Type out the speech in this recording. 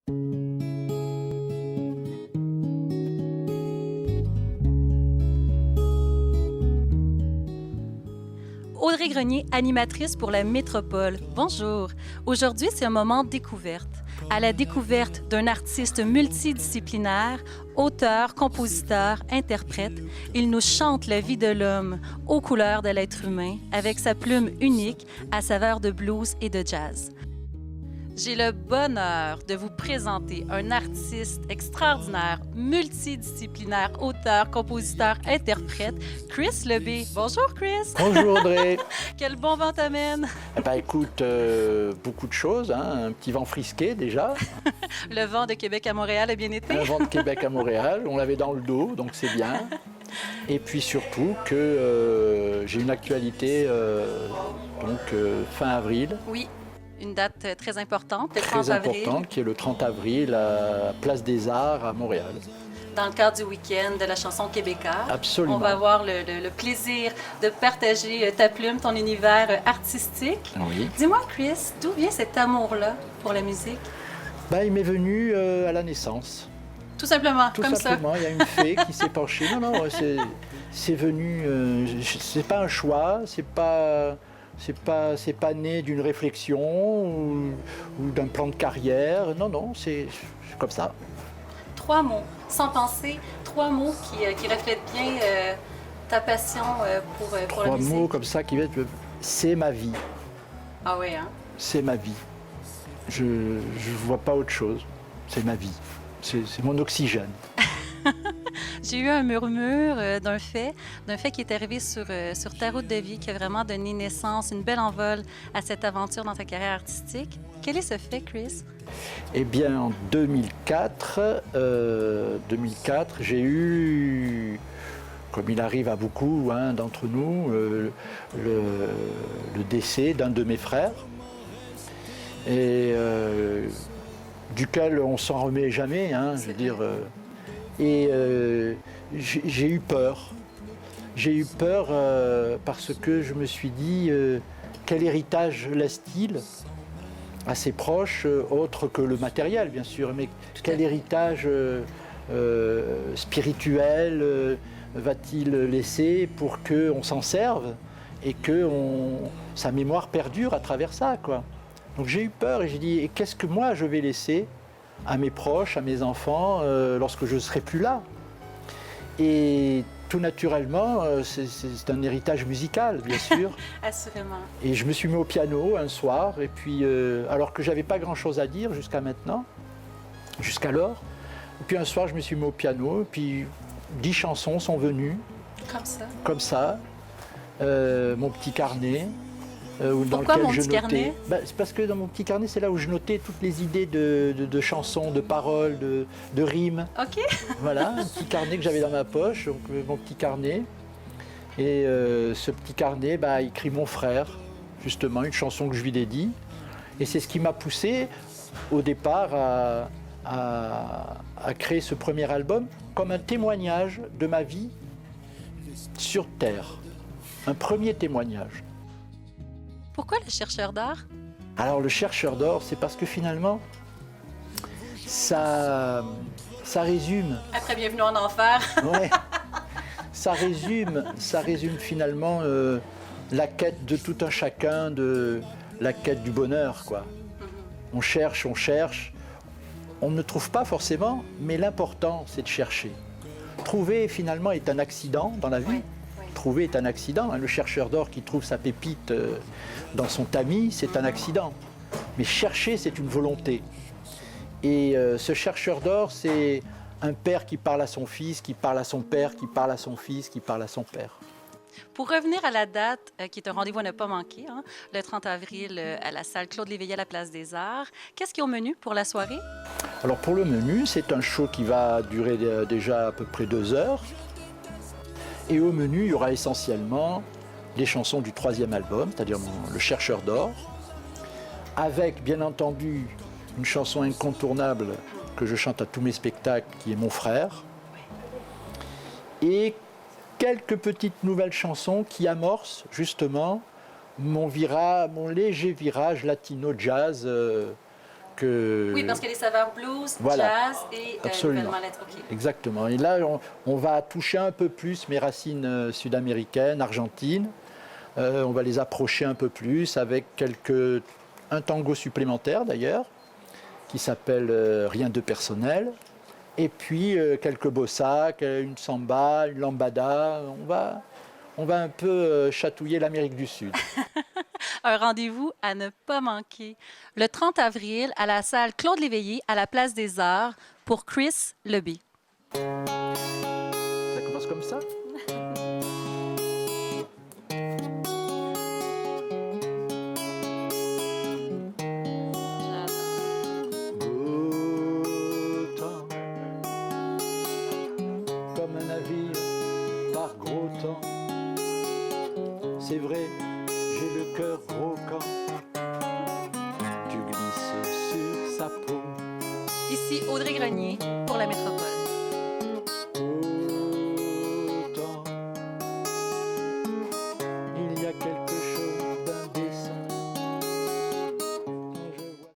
Audrey Grenier, animatrice pour la Métropole. Bonjour. Aujourd'hui, c'est un moment découverte. À la découverte d'un artiste multidisciplinaire, auteur, compositeur, interprète, il nous chante la vie de l'homme aux couleurs de l'être humain, avec sa plume unique à saveur de blues et de jazz. J'ai le bonheur de vous présenter un artiste extraordinaire, multidisciplinaire, auteur, compositeur, interprète, Chris Lebey. Bonjour Chris! Bonjour Audrey! Quel bon vent t'amène! Écoute, beaucoup de choses, hein. Un petit vent frisqué déjà. Le vent de Québec à Montréal a bien été? Un vent de Québec à Montréal, on l'avait dans le dos, donc c'est bien. Et puis surtout que j'ai une actualité fin avril. Oui. Une date très importante, le 30 très avril. importante, qui est le 30 avril à Place des Arts à Montréal. Dans le cadre du week-end de la chanson québécoise. Absolument. On va avoir le plaisir de partager ta plume, ton univers artistique. Oui. Dis-moi, Chris, d'où vient cet amour-là pour la musique? Il m'est venu à la naissance. Tout simplement, Tout comme simplement, ça. il y a une fée qui s'est penchée. Non, c'est venu. C'est pas un choix, c'est pas né d'une réflexion ou d'un plan de carrière. Non, c'est comme ça. 3 mots, sans penser, 3 mots qui reflètent bien ta passion pour la musique. 3 mots comme ça qui vont être c'est ma vie. Ah oui, hein? C'est ma vie. Je ne vois pas autre chose. C'est ma vie. C'est mon oxygène. J'ai eu un murmure d'un fait qui est arrivé sur ta route de vie, qui a vraiment donné naissance, une belle envol à cette aventure dans ta carrière artistique. Quel est ce fait, Chris? Eh bien, en 2004, j'ai eu, comme il arrive à beaucoup d'entre nous, le décès d'un de mes frères, et duquel on ne s'en remet jamais, je veux dire. Et j'ai eu peur. J'ai eu peur parce que je me suis dit, quel héritage laisse-t-il à ses proches, autre que le matériel, bien sûr, mais quel héritage spirituel va-t-il laisser pour qu'on s'en serve et que sa mémoire perdure à travers ça, quoi. Donc j'ai eu peur et j'ai dit, et qu'est-ce que moi je vais laisser à mes proches, à mes enfants, lorsque je ne serai plus là. Et tout naturellement, c'est un héritage musical, bien sûr. Assurément. Et je me suis mis au piano un soir, et puis, alors que je n'avais pas grand-chose à dire jusqu'à maintenant, jusqu'alors. Et puis un soir, je me suis mis au piano, et puis 10 chansons sont venues. Comme ça? Comme ça. Mon petit carnet. Pourquoi mon petit carnet? C'est parce que dans mon petit carnet, c'est là où je notais toutes les idées de chansons, de paroles, de rimes. OK. Voilà, un petit carnet que j'avais dans ma poche, donc mon petit carnet. Et ce petit carnet, écrit mon frère, justement, une chanson que je lui dédie. Et c'est ce qui m'a poussé, au départ, à créer ce premier album comme un témoignage de ma vie sur Terre. Un premier témoignage. Pourquoi le chercheur d'art? Alors le chercheur d'or, c'est parce que finalement, ça résume. Après Bienvenue en Enfer. Ouais, ça résume finalement la quête de tout un chacun, de la quête du bonheur, quoi. On cherche, on ne trouve pas forcément, mais l'important, c'est de chercher. Trouver finalement est un accident dans la vie. Oui. Trouver est un accident. Le chercheur d'or qui trouve sa pépite dans son tamis, c'est un accident. Mais chercher, c'est une volonté. Et ce chercheur d'or, c'est un père qui parle à son fils, qui parle à son père, qui parle à son fils, qui parle à son père. Pour revenir à la date, qui est un rendez-vous à ne pas manquer, le 30 avril à la salle Claude Léveillé à la Place des Arts, qu'est-ce qu'il y a au menu pour la soirée? Alors pour le menu, c'est un show qui va durer déjà à peu près 2 heures. Et au menu, il y aura essentiellement les chansons du 3e album, c'est-à-dire Le Chercheur d'or, avec bien entendu une chanson incontournable que je chante à tous mes spectacles, qui est Mon frère, et quelques petites nouvelles chansons qui amorcent justement mon léger virage latino-jazz Oui, parce qu'il y a les saveurs blues, Voilà. jazz et Absolument. nouvellement lettres. OK. Exactement. Et là, on va toucher un peu plus mes racines sud-américaines, argentines. On va les approcher un peu plus avec un tango supplémentaire d'ailleurs, qui s'appelle Rien de personnel. Et puis quelques bossa, une samba, une lambada. On va un peu chatouiller l'Amérique du Sud. Un rendez-vous à ne pas manquer. Le 30 avril, à la salle Claude Léveillé, à la Place des Arts, pour Chris Leby. Ça commence comme ça? Beau temps, comme un navire par gros temps. C'est vrai, j'ai le cœur gros quand tu glisses sur sa peau. Ici Audrey Grenier pour la Métropole.